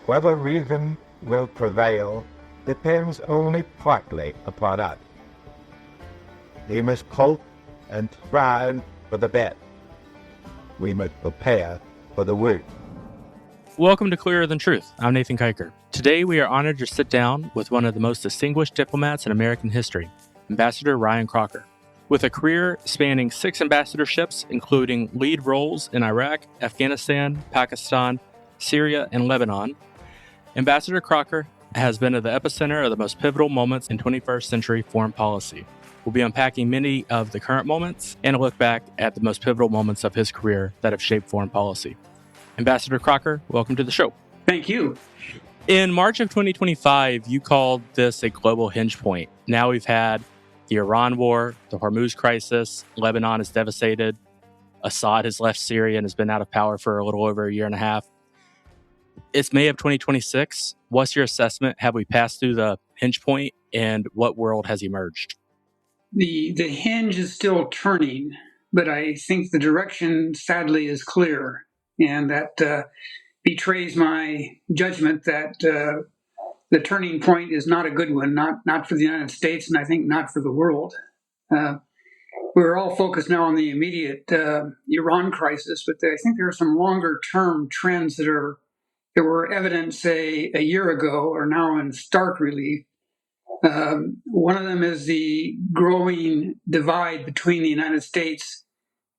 Whether reason will prevail depends only partly upon us. We must hope and strive for the best. We must prepare for the worst. Welcome to Clearer Than Truth. I'm Nathan Kuiker. Today we are honored to sit down with one of the most distinguished diplomats in American history, Ambassador Ryan Crocker. With a career spanning 6 ambassadorships, including lead roles in Iraq, Afghanistan, Pakistan, Syria, and Lebanon, Ambassador Crocker has been at the epicenter of the most pivotal moments in 21st century foreign policy. We'll be unpacking many of the current moments and a look back at the most pivotal moments of his career that have shaped foreign policy. Ambassador Crocker, welcome to the show. Thank you. In March of 2025, you called this a global hinge point. Now we've had the Iran war, the Hormuz crisis, Lebanon is devastated, Assad has left Syria and has been out of power for a little over a year and a half. It's May of 2026. What's your assessment? Have we passed through the hinge point, and what world has emerged? The hinge is still turning, but I think the direction, sadly, is clear. And that betrays my judgment that the turning point is not a good one, not for the United States, and I think not for the world. We're all focused now on the immediate Iran crisis, but I think there are some longer-term trends that were evident, say, a year ago, are now in stark relief. One of them is the growing divide between the United States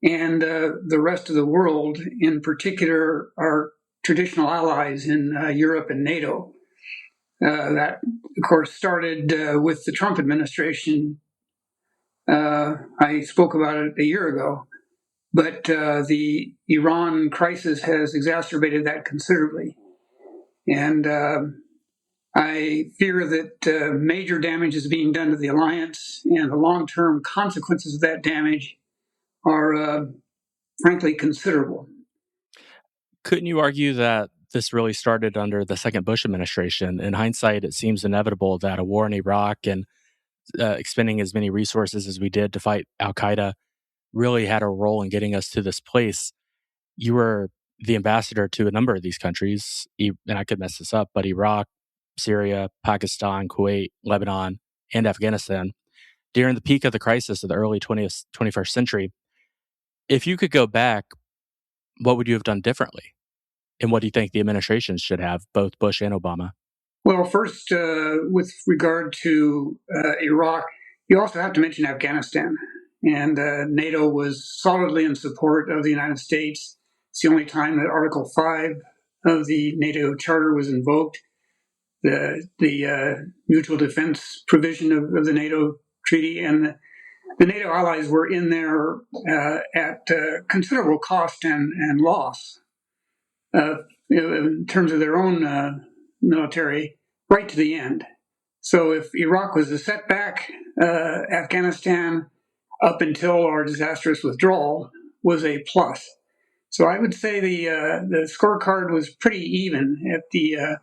and the rest of the world, in particular our traditional allies in Europe and NATO. That, of course, started with the Trump administration. I spoke about it a year ago, but the Iran crisis has exacerbated that considerably. And I fear that major damage is being done to the alliance, and the long-term consequences of that damage are, frankly, considerable. Couldn't you argue that this really started under the second Bush administration? In hindsight, it seems inevitable that a war in Iraq and expending as many resources as we did to fight al-Qaeda really had a role in getting us to this place. You were the ambassador to a number of these countries, and I could mess this up, but Iraq, Syria, Pakistan, Kuwait, Lebanon, and Afghanistan during the peak of the crisis of the early 21st century. If you could go back, what would you have done differently? And what do you think the administrations should have, both Bush and Obama? Well, first, with regard to Iraq, you also have to mention Afghanistan. And NATO was solidly in support of the United States. It's the only time that Article 5 of the NATO Charter was invoked. The mutual defense provision of the NATO treaty, and the NATO allies were in there at considerable cost and loss in terms of their own military, right to the end. So if Iraq was a setback, Afghanistan, up until our disastrous withdrawal, was a plus. So I would say the scorecard was pretty even at the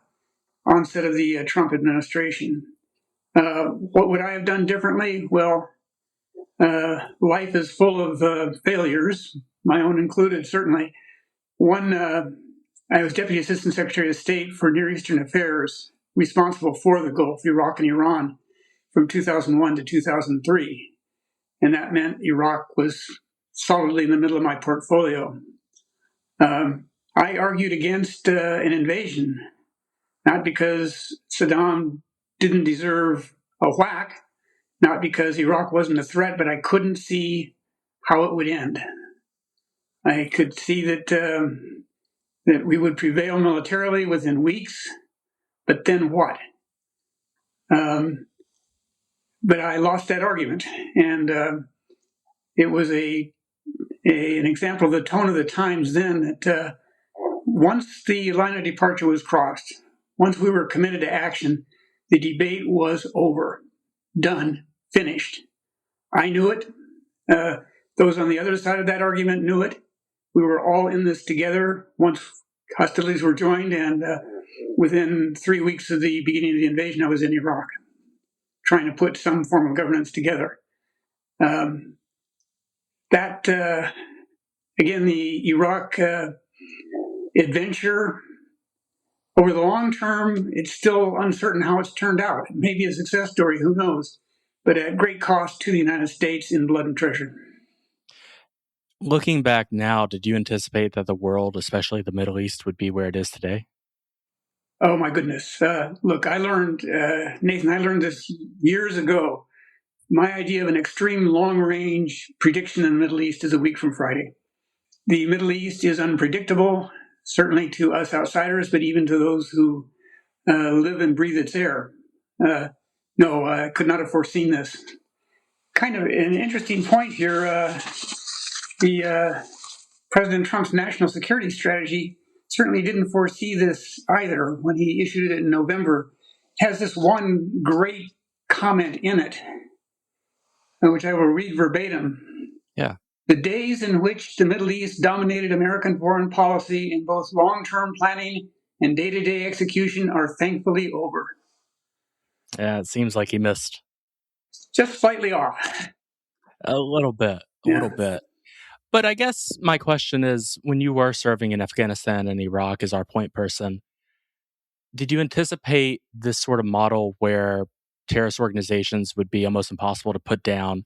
onset of the Trump administration. What would I have done differently? Well, life is full of failures, my own included, certainly. One, I was Deputy Assistant Secretary of State for Near Eastern Affairs, responsible for the Gulf, Iraq, and Iran from 2001 to 2003. And that meant Iraq was solidly in the middle of my portfolio. I argued against an invasion, not because Saddam didn't deserve a whack, not because Iraq wasn't a threat, but I couldn't see how it would end. I could see that we would prevail militarily within weeks, but then what? But I lost that argument, and it was an example of the tone of the times then that once the line of departure was crossed, once we were committed to action, the debate was over, done, finished. I knew it. Those on the other side of that argument knew it. We were all in this together once hostilities were joined, and within 3 weeks of the beginning of the invasion, I was in Iraq, trying to put some form of governance together. Again, the Iraq adventure Over the long term, it's still uncertain how it's turned out. It may be a success story, who knows, but at great cost to the United States in blood and treasure. Looking back now, did you anticipate that the world, especially the Middle East, would be where it is today? Oh, my goodness. Look, I learned, Nathan, I learned this years ago. My idea of an extreme long-range prediction in the Middle East is a week from Friday. The Middle East is unpredictable, certainly to us outsiders, but even to those who live and breathe its air. No, I could not have foreseen this. Kind of an interesting point here. President Trump's national security strategy certainly didn't foresee this either when he issued it in November. It has this one great comment in it, which I will read verbatim. Yeah. The days in which the Middle East dominated American foreign policy in both long-term planning and day-to-day execution are thankfully over. Yeah, it seems like he missed Just slightly off. a little bit, a little bit. But I guess my question is, when you were serving in Afghanistan and Iraq as our point person, did you anticipate this sort of model where terrorist organizations would be almost impossible to put down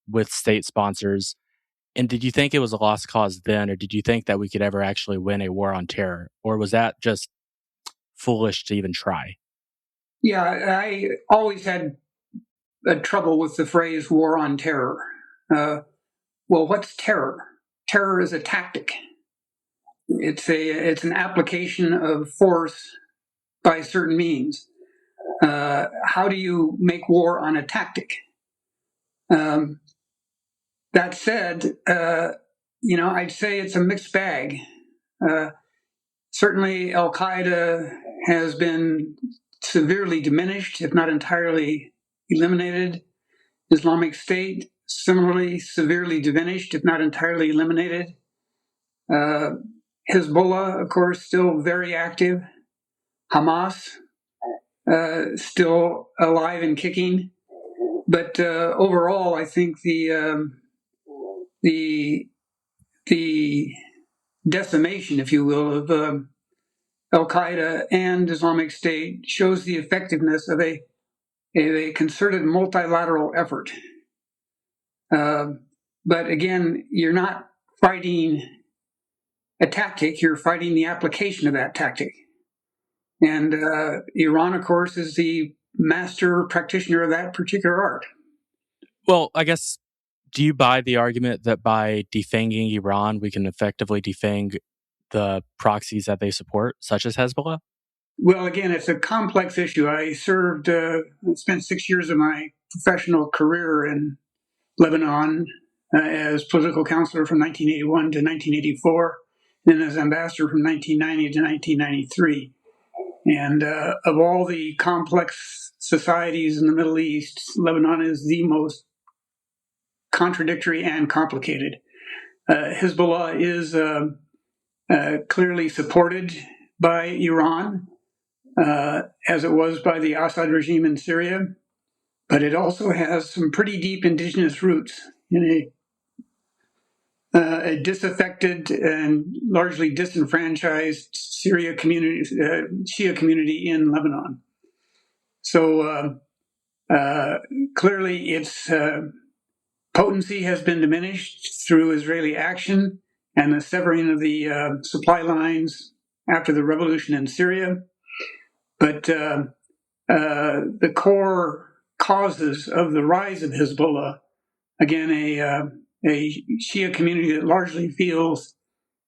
with state sponsors? And did you think it was a lost cause then, or did you think that we could ever actually win a war on terror? Or was that just foolish to even try? Yeah, I always had trouble with the phrase war on terror. Well, what's terror? Terror is a tactic. It's an application of force by certain means. How do you make war on a tactic? That said, I'd say it's a mixed bag. Certainly, Al Qaeda has been severely diminished, if not entirely eliminated. Islamic State, similarly severely diminished, if not entirely eliminated. Hezbollah, of course, still very active. Hamas, still alive and kicking. But overall, I think the decimation, if you will, of Al Qaeda and Islamic State shows the effectiveness of a concerted multilateral effort. But again, you're not fighting a tactic, you're fighting the application of that tactic. And Iran, of course, is the master practitioner of that particular art. Well, I guess, do you buy the argument that by defanging Iran, we can effectively defang the proxies that they support, such as Hezbollah? Well, again, it's a complex issue. I spent 6 years of my professional career in Lebanon as political counselor from 1981 to 1984, and then as ambassador from 1990 to 1993. And of all the complex societies in the Middle East, Lebanon is the most contradictory and complicated. Hezbollah is clearly supported by Iran, as it was by the Assad regime in Syria, but it also has some pretty deep indigenous roots in a disaffected and largely disenfranchised Shia community in Lebanon. So clearly its potency has been diminished through Israeli action and the severing of the supply lines after the revolution in Syria. But the core causes of the rise of Hezbollah, again, a Shia community that largely feels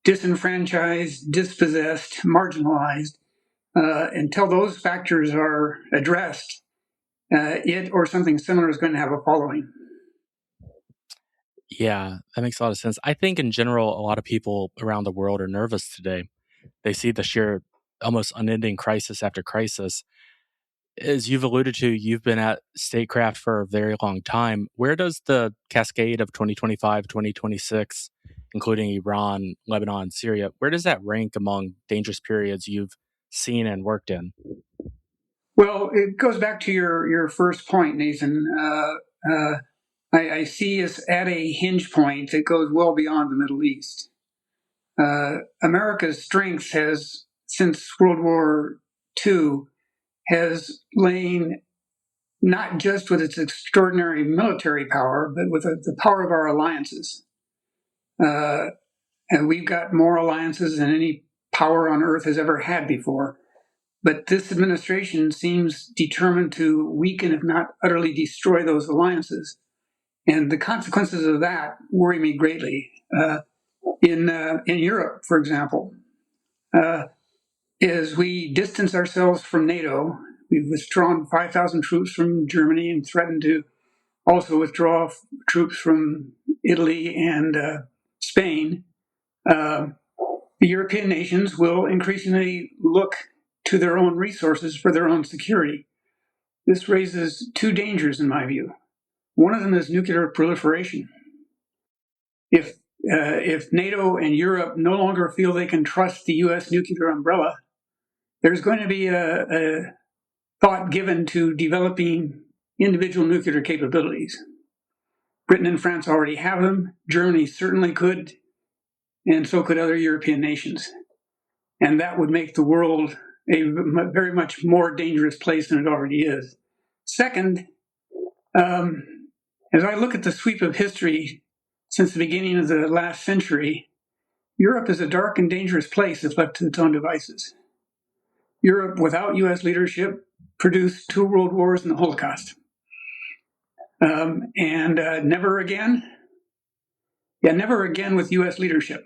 disenfranchised, dispossessed, marginalized, until those factors are addressed, it or something similar is going to have a following. Yeah, that makes a lot of sense. I think in general, a lot of people around the world are nervous today. They see the sheer, almost unending crisis after crisis. As you've alluded to, you've been at statecraft for a very long time. Where does the cascade of 2025, 2026, including Iran, Lebanon, Syria, where does that rank among dangerous periods you've seen and worked in? Well, it goes back to your first point, Nathan. I see us at a hinge point that goes well beyond the Middle East. America's strength has, since World War II has lain not just with its extraordinary military power, but with the power of our alliances. And we've got more alliances than any power on earth has ever had before. But this administration seems determined to weaken, if not utterly destroy, those alliances. And the consequences of that worry me greatly. In Europe, for example, as we distance ourselves from NATO, we've withdrawn 5,000 troops from Germany and threatened to also withdraw troops from Italy and Spain. The European nations will increasingly look to their own resources for their own security. This raises two dangers, in my view. One of them is nuclear proliferation. If NATO and Europe no longer feel they can trust the U.S. nuclear umbrella, there's going to be a thought given to developing individual nuclear capabilities. Britain and France already have them. Germany certainly could, and so could other European nations. And that would make the world a very much more dangerous place than it already is. Second, as I look at the sweep of history since the beginning of the last century, Europe is a dark and dangerous place if left to its own devices. Europe, without U.S. leadership, produced 2 world wars and the Holocaust. Never again with U.S. leadership.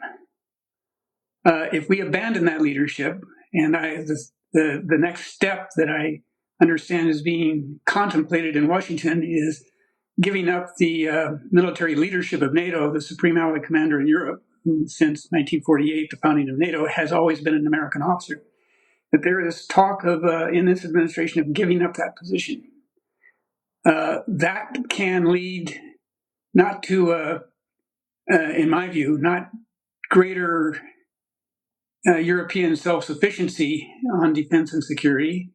If we abandon that leadership, and the next step that I understand is being contemplated in Washington is giving up the military leadership of NATO, the supreme allied commander in Europe, who since 1948, the founding of NATO, has always been an American officer. That there is talk of, in this administration, of giving up that position. That can lead not to, in my view, not greater European self-sufficiency on defense and security,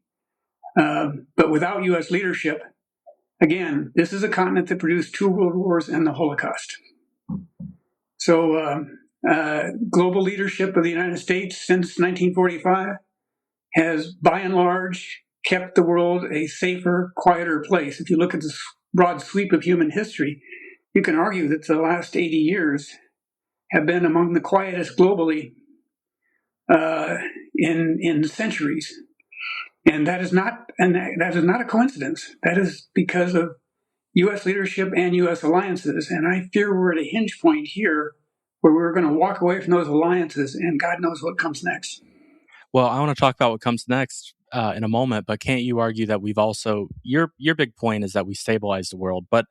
but without U.S. leadership, again, this is a continent that produced 2 world wars and the Holocaust. So global leadership of the United States since 1945 has, by and large, kept the world a safer, quieter place. If you look at the broad sweep of human history, you can argue that the last 80 years have been among the quietest globally in centuries. And that is not a coincidence. That is because of U.S. leadership and U.S. alliances. And I fear we're at a hinge point here where we're going to walk away from those alliances, and God knows what comes next. Well, I want to talk about what comes next in a moment, but can't you argue that we've also, your big point is that we stabilized the world, but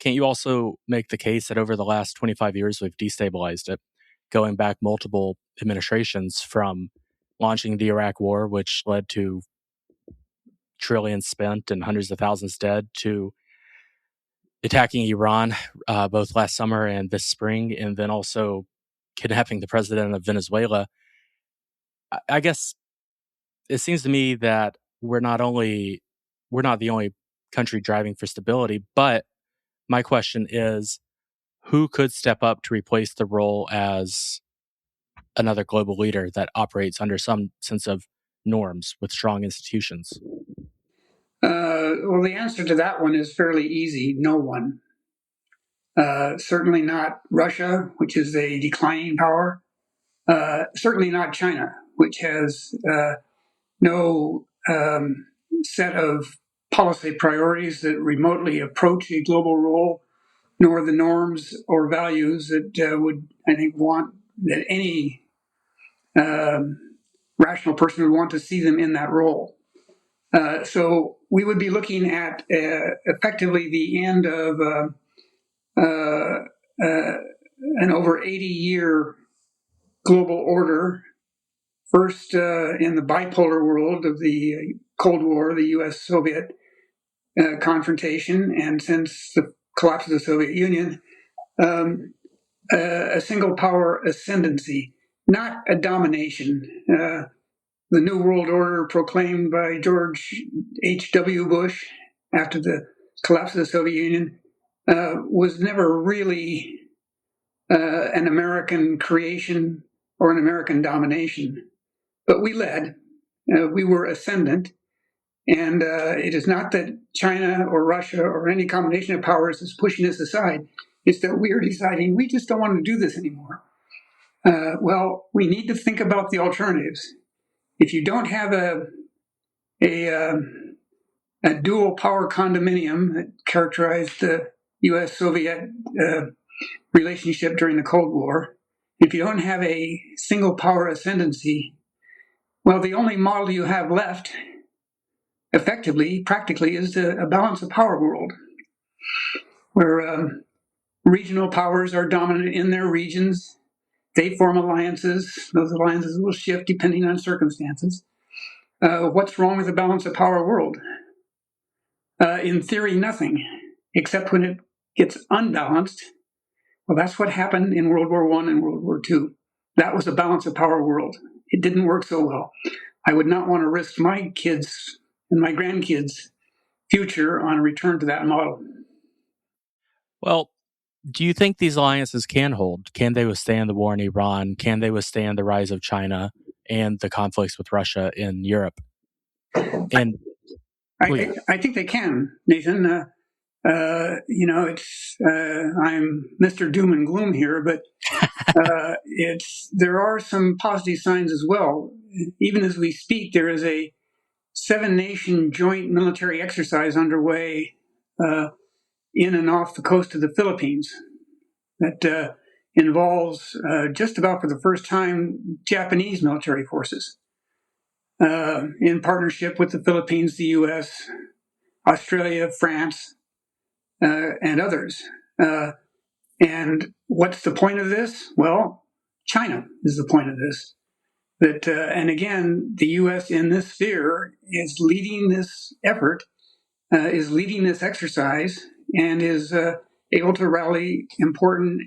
can't you also make the case that over the last 25 years, we've destabilized it, going back multiple administrations from launching the Iraq War, which led to trillions spent and hundreds of thousands dead, to attacking Iran both last summer and this spring, and then also kidnapping the president of Venezuela. I guess it seems to me that we're not the only country driving for stability, but my question is, who could step up to replace the role as another global leader that operates under some sense of norms with strong institutions? Well, the answer to that one is fairly easy. No one. Certainly not Russia, which is a declining power. Certainly not China, which has no set of policy priorities that remotely approach a global role, nor the norms or values that would, I think, want that any rational person would want to see them in that role. So we would be looking at effectively the end of an over 80-year global order, first in the bipolar world of the Cold War, the U.S.-Soviet confrontation, and since the collapse of the Soviet Union, a single power ascendancy, not a domination. The New World Order proclaimed by George H.W. Bush after the collapse of the Soviet Union was never really an American creation or an American domination. But we led. we were ascendant. And it is not that China or Russia or any combination of powers is pushing us aside. It's that we are deciding we just don't want to do this anymore. Well, we need to think about the alternatives. If you don't have a dual power condominium that characterized the U.S.-Soviet relationship during the Cold War, if you don't have a single power ascendancy, well, the only model you have left, effectively, practically, is a balance of power world, where regional powers are dominant in their regions. They form alliances. Those alliances will shift depending on circumstances. What's wrong with the balance of power world? In theory, nothing, except when it gets unbalanced. Well, that's what happened in World War I and World War II. That was a balance of power world. It didn't work so well. I would not want to risk my kids' and my grandkids' future on a return to that model. Well, do you think these alliances can hold? Can they withstand the war in Iran? Can they withstand the rise of China and the conflicts with Russia in Europe? And I think they can, Nathan. It's I'm Mr. Doom and Gloom here, but there are some positive signs as well. Even as we speak, there is a 7-nation joint military exercise underway in and off the coast of the Philippines that involves just about for the first time Japanese military forces in partnership with the Philippines, the U.S., Australia, France, and others. And what's the point of this? Well, China is the point of this. And again, the U.S. in this sphere is leading this effort, is leading this exercise, and is able to rally important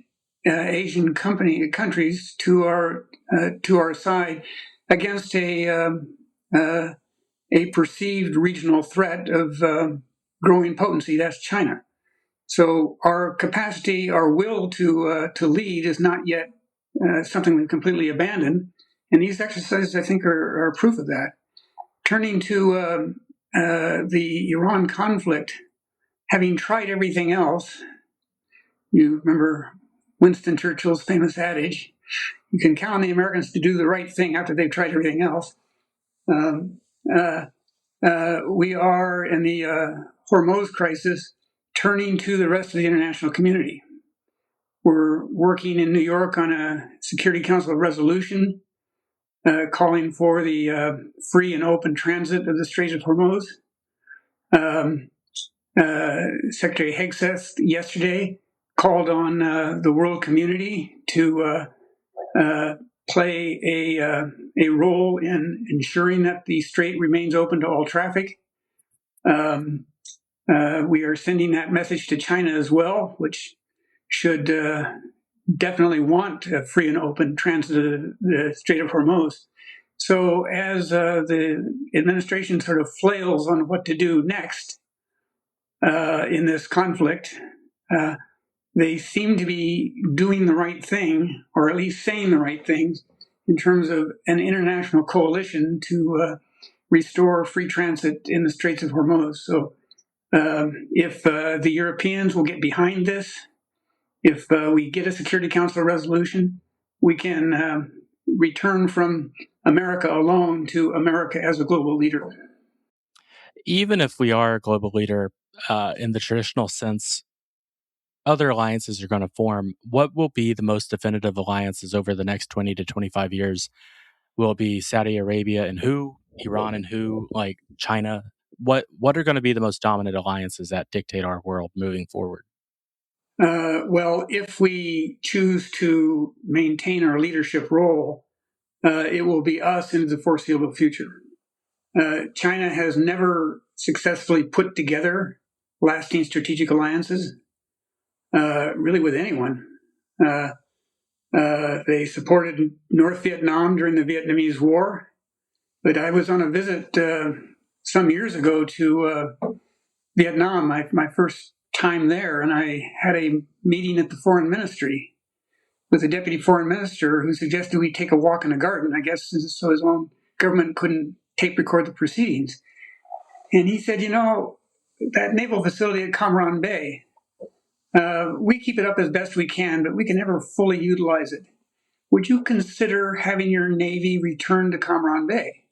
Asian countries to our side against a perceived regional threat of growing potency. That's China. So our capacity, our will to lead, is not yet something we've completely abandoned. And these exercises, I think, are proof of that. Turning to the Iran conflict, having tried everything else, you remember Winston Churchill's famous adage, you can count on the Americans to do the right thing after they've tried everything else. We are in the Hormuz crisis turning to the rest of the international community. We're working in New York on a Security Council resolution calling for the free and open transit of the Strait of Hormuz. Secretary Hegseth yesterday called on the world community to play a role in ensuring that the strait remains open to all traffic. We are sending that message to China as well, which should definitely want a free and open transit of the Strait of Hormuz. So as the administration sort of flails on what to do next in this conflict, they seem to be doing the right thing, or at least saying the right things, in terms of an international coalition to restore free transit in the Straits of Hormuz. So if the Europeans will get behind this, if we get a Security Council resolution, we can return from America alone to America as a global leader. even if we are a global leader in the traditional sense, other alliances are going to form. What will be the most definitive alliances over the next 20 to 25 years? Will it be Saudi Arabia and who, Iran and who, like China? What are going to be the most dominant alliances that dictate our world moving forward? Well, if we choose to maintain our leadership role, it will be us into the foreseeable future. China has never successfully put together lasting strategic alliances, really with anyone. They supported North Vietnam during the Vietnamese War, but I was on a visit some years ago to Vietnam, my first time there, and I had a meeting at the foreign ministry with the deputy foreign minister who suggested we take a walk in the garden, I guess, so his own government couldn't tape record the proceedings. And he said, that naval facility at Kamran Bay, we keep it up as best we can, but we can never fully utilize it. Would you consider having your Navy return to Kamran Bay?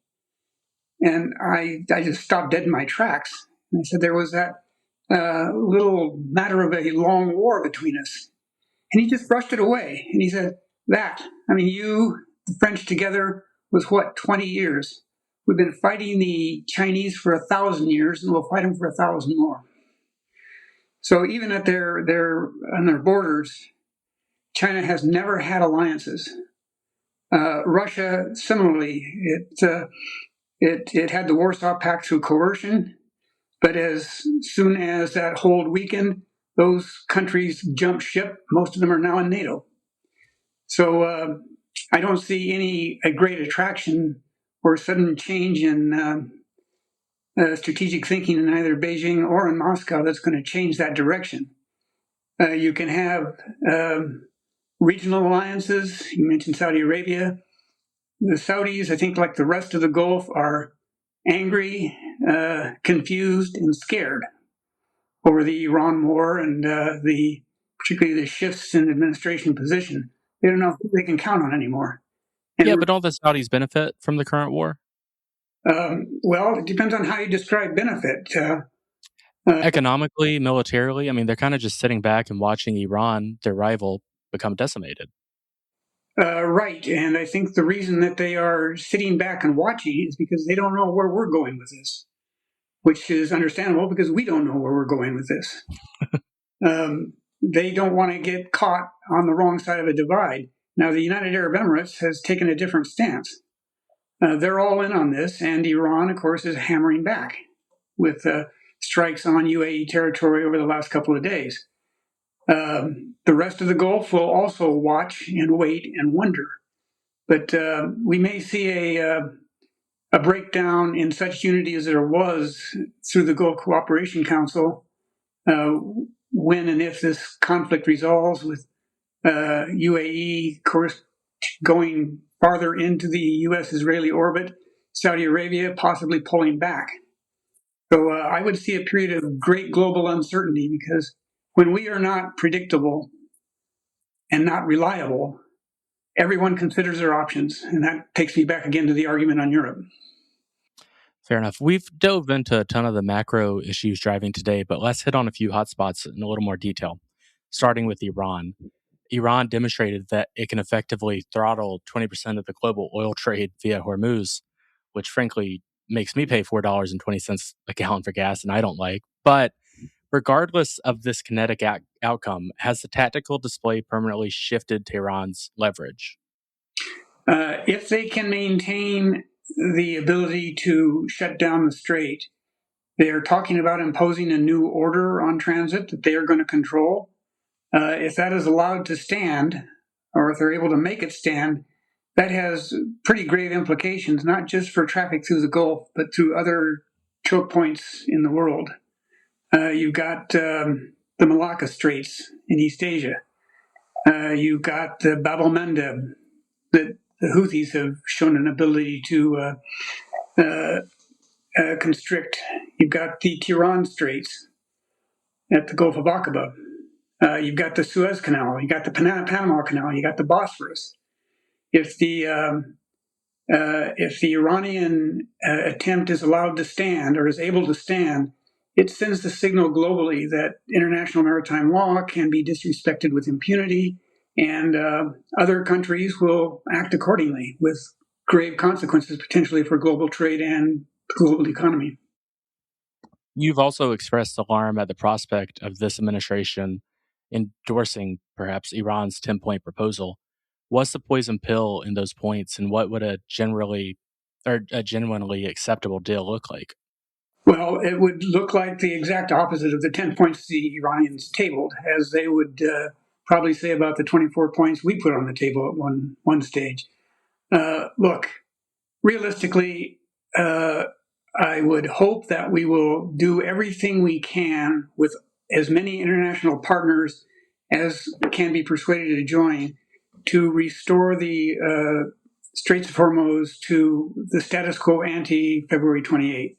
And I just stopped dead in my tracks. And I said, there was that little matter of a long war between us. And he just brushed it away. And he said, you, the French together was 20 years. We've been fighting the Chinese for 1,000 years, and we'll fight them for 1,000 more. So even at their on their borders, China has never had alliances. Russia, similarly, it had the Warsaw Pact through coercion, but as soon as that hold weakened, those countries jumped ship. Most of them are now in NATO. So I don't see a great attraction or sudden change in strategic thinking in either Beijing or in Moscow that's going to change that direction. You can have regional alliances. You mentioned Saudi Arabia. The Saudis, I think, like the rest of the Gulf, are angry, confused, and scared over the Iran war and particularly the shifts in administration position. They don't know who they can count on anymore. Yeah, but don't the Saudis benefit from the current war? Well, it depends on how you describe benefit. Economically, militarily, I mean, they're kind of just sitting back and watching Iran, their rival, become decimated. Right, and I think the reason that they are sitting back and watching is because they don't know where we're going with this, which is understandable because we don't know where we're going with this. They don't want to get caught on the wrong side of a divide. Now, the United Arab Emirates has taken a different stance. They're all in on this, and Iran, of course, is hammering back with strikes on UAE territory over the last couple of days. The rest of the Gulf will also watch and wait and wonder. But we may see a breakdown in such unity as there was through the Gulf Cooperation Council when and if this conflict resolves, with UAE, of course, going farther into the U.S.-Israeli orbit, Saudi Arabia possibly pulling back. So I would see a period of great global uncertainty, because when we are not predictable and not reliable, everyone considers their options. And that takes me back again to the argument on Europe. Fair enough. We've dove into a ton of the macro issues driving today, but let's hit on a few hotspots in a little more detail, starting with Iran. Iran demonstrated that it can effectively throttle 20% of the global oil trade via Hormuz, which frankly makes me pay $4.20 a gallon for gas, and I don't like. But regardless of this kinetic outcome, has the tactical display permanently shifted Tehran's leverage? If they can maintain the ability to shut down the strait, they are talking about imposing a new order on transit that they are going to control. If that is allowed to stand, or if they're able to make it stand, that has pretty grave implications, not just for traffic through the Gulf, but through other choke points in the world. You've got the Malacca Straits in East Asia. You've got the Bab el-Mandeb that the Houthis have shown an ability to constrict. You've got the Tiran Straits at the Gulf of Aqaba. You've got the Suez Canal. You got the Panama Canal. You got the Bosphorus. If the Iranian attempt is allowed to stand, or is able to stand, it sends the signal globally that international maritime law can be disrespected with impunity, and other countries will act accordingly, with grave consequences potentially for global trade and the global economy. You've also expressed alarm at the prospect of this administration endorsing perhaps Iran's 10-point proposal. What's the poison pill in those points, and what would a genuinely acceptable deal look like? Well, it would look like the exact opposite of the 10 points the Iranians tabled, as they would probably say about the 24 points we put on the table at one stage. Look, realistically, I would hope that we will do everything we can with as many international partners as can be persuaded to join, to restore the Straits of Hormuz to the status quo ante February 28th,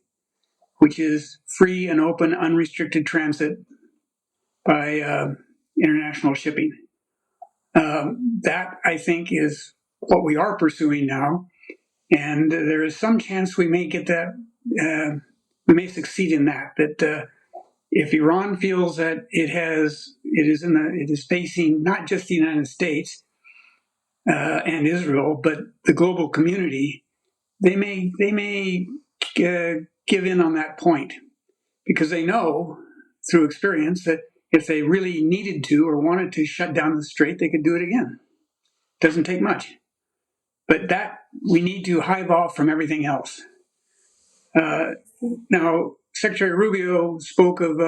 which is free and open, unrestricted transit by international shipping. That, I think, is what we are pursuing now. And there is some chance we may get that, we may succeed in that, if Iran feels that it is facing not just the United States and Israel, but the global community, they may give in on that point, because they know through experience that if they really needed to or wanted to shut down the strait, they could do it again. Doesn't take much, but that we need to hive off from everything else. Now, Secretary Rubio spoke of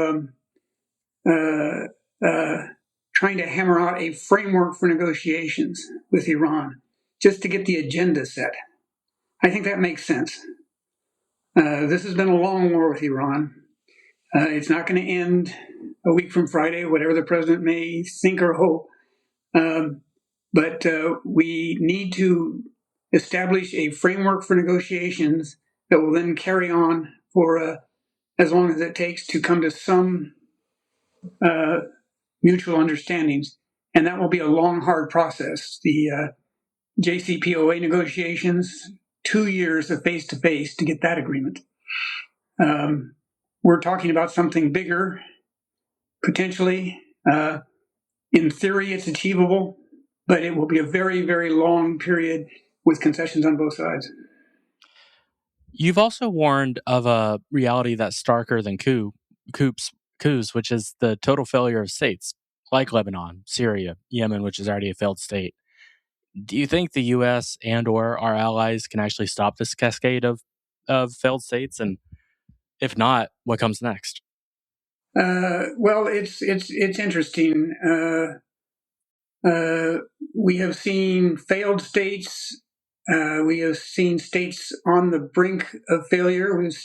trying to hammer out a framework for negotiations with Iran just to get the agenda set. I think that makes sense. This has been a long war with Iran. It's not going to end a week from Friday, whatever the president may think or hope. But we need to establish a framework for negotiations that will then carry on for as long as it takes to come to some mutual understandings. And that will be a long, hard process. The JCPOA negotiations, 2 years of face-to-face to get that agreement. We're talking about something bigger, potentially. In theory, it's achievable, but it will be a very, very long period with concessions on both sides. You've also warned of a reality that's starker than coups, which is the total failure of states like Lebanon, Syria, Yemen, which is already a failed state. Do you think the U.S. and or our allies can actually stop this cascade of failed states? And if not, what comes next? Well, it's interesting. We have seen failed states. We have seen states on the brink of failure. We've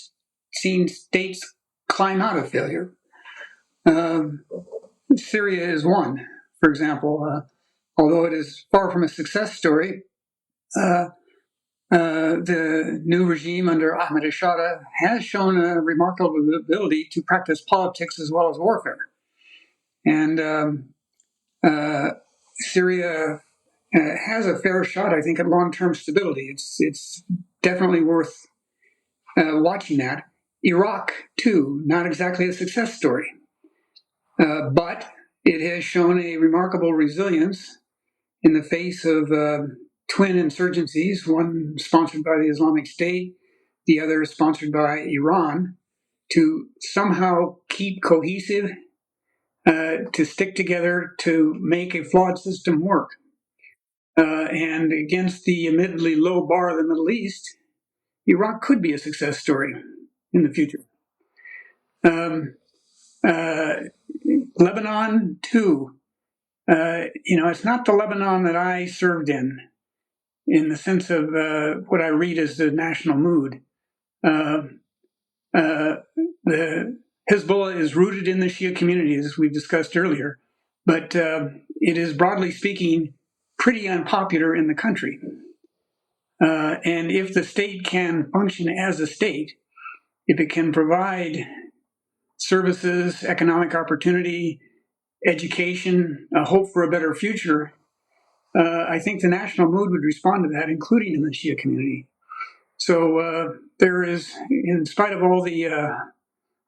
seen states climb out of failure. Syria is one, for example. Although it is far from a success story, the new regime under Ahmadinejad has shown a remarkable ability to practice politics as well as warfare. And Syria has a fair shot, I think, at long-term stability. It's definitely worth watching that. Iraq, too, not exactly a success story, but it has shown a remarkable resilience in the face of twin insurgencies, one sponsored by the Islamic State, the other sponsored by Iran, to somehow keep cohesive, to stick together, to make a flawed system work. And against the admittedly low bar of the Middle East, Iraq could be a success story in the future. Lebanon, too. It's not the Lebanon that I served in the sense of what I read as the national mood. The Hezbollah is rooted in the Shia communities, as we've discussed earlier, but it is, broadly speaking, pretty unpopular in the country. And if the state can function as a state, if it can provide services, economic opportunity, education, a hope for a better future, I think the national mood would respond to that, including in the Shia community. So there is, in spite of all the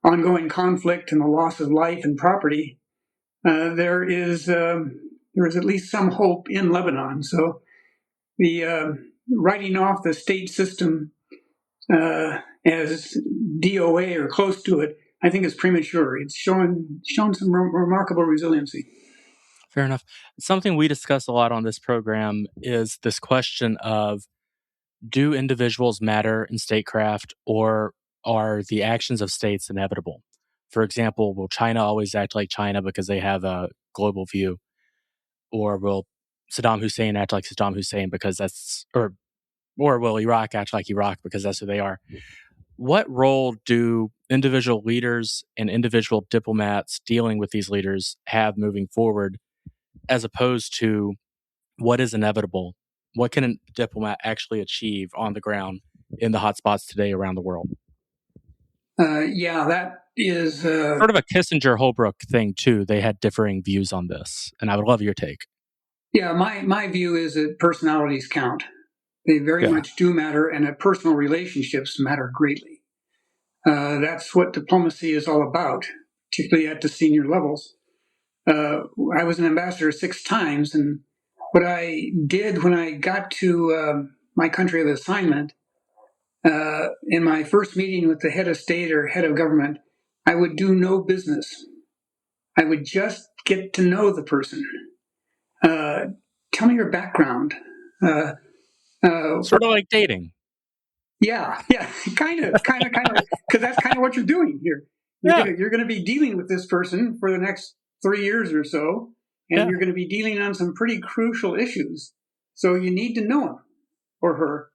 ongoing conflict and the loss of life and property, there is at least some hope in Lebanon. So the writing off the state system as DOA or close to it, I think is premature. It's shown some remarkable resiliency. Fair enough. Something we discuss a lot on this program is this question of, do individuals matter in statecraft, or are the actions of states inevitable? For example, will China always act like China because they have a global view? Or will Saddam Hussein act like Saddam Hussein because or will Iraq act like Iraq because that's who they are? What role do individual leaders and individual diplomats dealing with these leaders have moving forward, as opposed to what is inevitable What can a diplomat actually achieve on the ground in the hotspots today around the world? Yeah, that is Sort of a Kissinger-Holbrooke thing, too. They had differing views on this, and I would love your take. yeah. My view is that personalities count. They very much do matter, and that personal relationships matter greatly. That's what diplomacy is all about, particularly at the senior levels. I was an ambassador 6 times, and what I did when I got to my country of assignment, in my first meeting with the head of state or head of government, I would do no business. I would just get to know the person. Tell me your background. Sort of like dating. Yeah, kind of, because that's kind of what you're doing here. You're gonna be dealing with this person for the next 3 years or so, and you're going to be dealing on some pretty crucial issues. So you need to know him or her,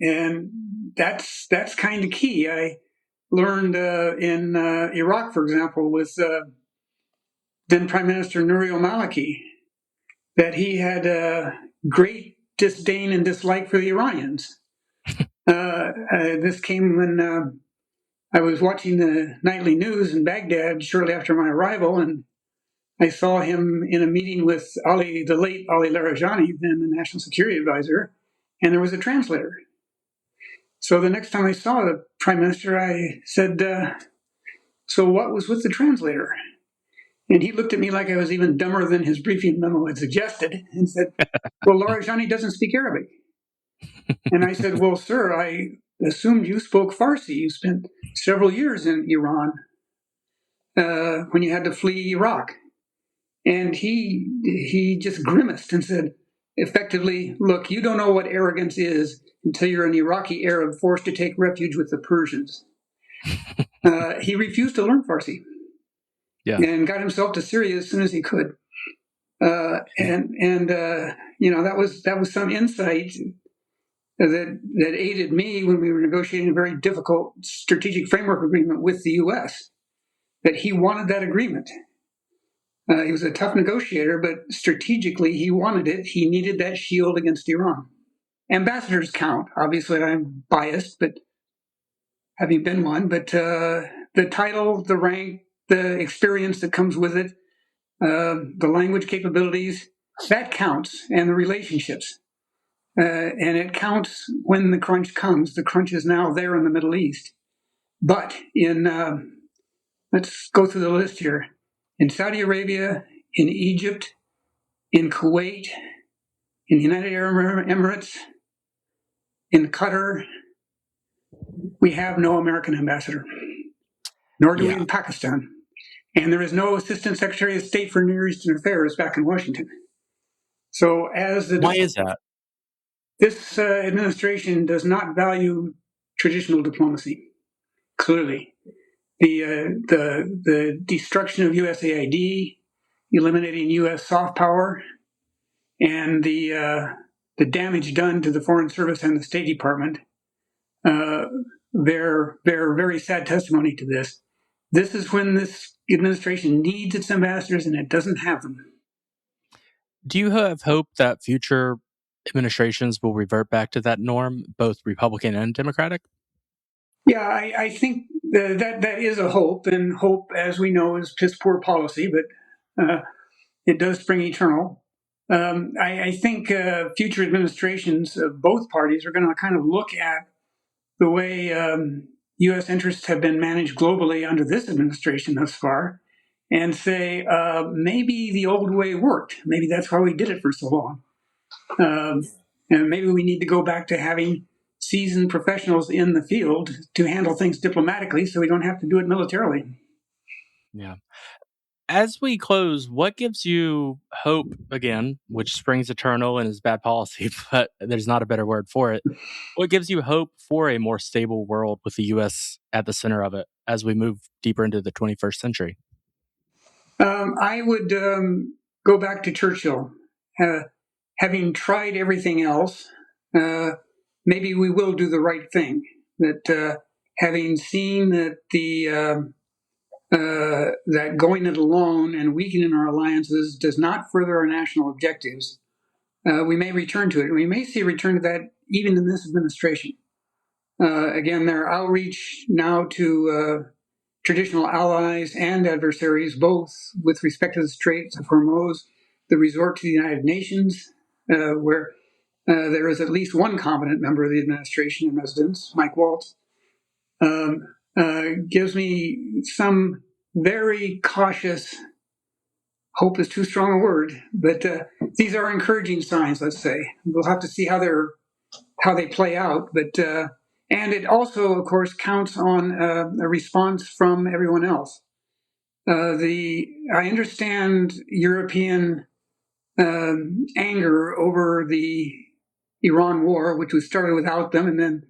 and that's kind of key. I learned in Iraq, for example, with then Prime Minister Nouri al-Maliki, that he had great disdain and dislike for the Iranians. This came when I was watching the nightly news in Baghdad shortly after my arrival, and I saw him in a meeting with the late Ali Larijani, then the National Security Advisor, and there was a translator. So the next time I saw the Prime Minister, I said, so what was with the translator? And he looked at me like I was even dumber than his briefing memo had suggested and said, well, Larijani doesn't speak Arabic. And I said, well, sir, I assumed you spoke Farsi. You spent several years in Iran when you had to flee Iraq. And he just grimaced and said, effectively, look, you don't know what arrogance is until you're an Iraqi Arab forced to take refuge with the Persians. He refused to learn Farsi and got himself to Syria as soon as he could. That was some insight that aided me when we were negotiating a very difficult strategic framework agreement with the U.S., that he wanted that agreement. He was a tough negotiator, but strategically he wanted it. He needed that shield against Iran. Ambassadors count. Obviously, I'm biased, but having been one, but the title, the rank, the experience that comes with it, the language capabilities, that counts, and the relationships. And it counts when the crunch comes. The crunch is now there in the Middle East. But let's go through the list here. In Saudi Arabia, in Egypt, in Kuwait, in the United Arab Emirates, in Qatar, we have no American ambassador, nor do we in Pakistan. And there is no Assistant Secretary of State for Near Eastern Affairs back in Washington. So why is that? This administration does not value traditional diplomacy, clearly. The destruction of USAID, eliminating U.S. soft power, and the damage done to the Foreign Service and the State Department, they're very sad testimony to this. This is when this administration needs its ambassadors, and it doesn't have them. Do you have hope that future administrations will revert back to that norm, both Republican and Democratic? Yeah, I think that is a hope, and hope, as we know, is piss poor policy, but it does spring eternal. I think future administrations of both parties are going to kind of look at the way U.S. interests have been managed globally under this administration thus far and say, maybe the old way worked. Maybe that's why we did it for so long. And maybe we need to go back to having seasoned professionals in the field to handle things diplomatically so we don't have to do it militarily. Yeah. As we close, what gives you hope, again, which springs eternal and is bad policy, but there's not a better word for it. What gives you hope for a more stable world with the U.S. at the center of it as we move deeper into the 21st century? I would go back to Churchill. Having tried everything else, maybe we will do the right thing. That having seen that that going it alone and weakening our alliances does not further our national objectives, we may return to it. We may see a return to that even in this administration. Again, their outreach now to traditional allies and adversaries, both with respect to the Straits of Hormuz, the resort to the United Nations, where there is at least one competent member of the administration in residence, Mike Waltz, gives me some very cautious, hope is too strong a word, but these are encouraging signs, let's say. We'll have to see how they play out, but and it also, of course, counts on a response from everyone else. I understand European anger over the Iran war, which was started without them and then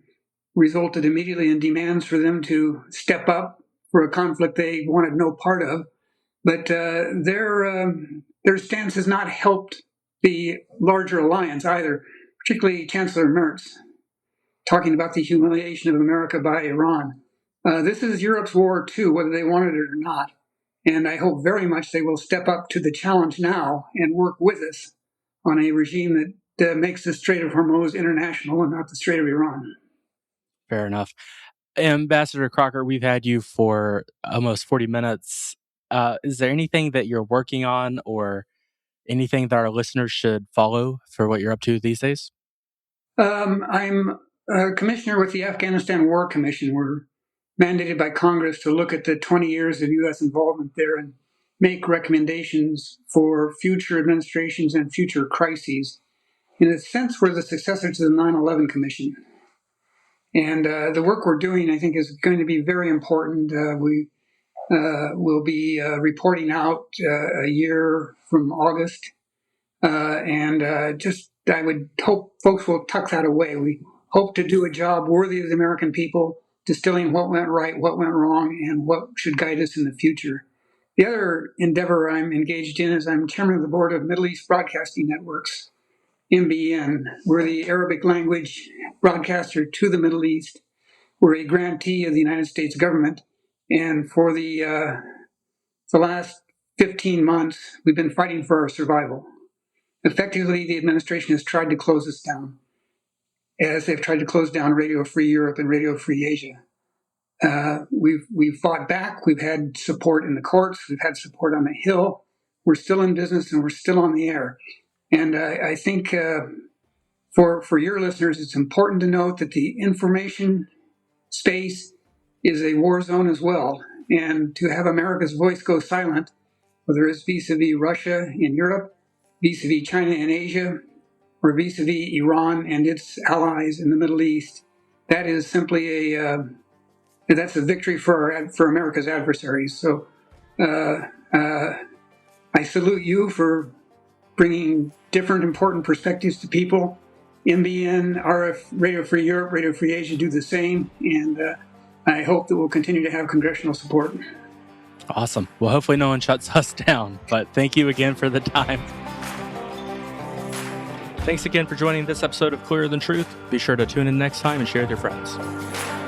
resulted immediately in demands for them to step up for a conflict they wanted no part of. But their stance has not helped the larger alliance either, particularly Chancellor Merz, talking about the humiliation of America by Iran. This is Europe's war too, whether they wanted it or not. And I hope very much they will step up to the challenge now and work with us on a regime that makes the Strait of Hormuz international and not the Strait of Iran. Fair enough. Ambassador Crocker, we've had you for almost 40 minutes. Is there anything that you're working on or anything that our listeners should follow for what you're up to these days? I'm a commissioner with the Afghanistan War Commission. We're mandated by Congress to look at the 20 years of U.S. involvement there and make recommendations for future administrations and future crises. In a sense, we're the successor to the 9/11 Commission. And the work we're doing, I think, is going to be very important. We will be reporting out a year from August. I would hope folks will tuck that away. We hope to do a job worthy of the American people, distilling what went right, what went wrong, and what should guide us in the future. The other endeavor I'm engaged in is I'm chairman of the board of Middle East Broadcasting Networks, MBN. We're the Arabic language broadcaster to the Middle East. We're a grantee of the United States government. And for the last 15 months, we've been fighting for our survival. Effectively, the administration has tried to close us down, as they've tried to close down Radio Free Europe and Radio Free Asia. We've fought back. We've had support in the courts. We've had support on the Hill. We're still in business and we're still on the air. And I think for your listeners, it's important to note that the information space is a war zone as well. And to have America's voice go silent, whether it's vis-a-vis Russia in Europe, vis-a-vis China in Asia, or vis-a-vis Iran and its allies in the Middle East, that is simply that's a victory for America's adversaries. So I salute you for bringing different important perspectives to people. MBN, RF, Radio Free Europe, Radio Free Asia do the same, and I hope that we'll continue to have congressional support. Awesome. Well, hopefully no one shuts us down, but thank you again for the time. Thanks again for joining this episode of Clearer Than Truth. Be sure to tune in next time and share with your friends.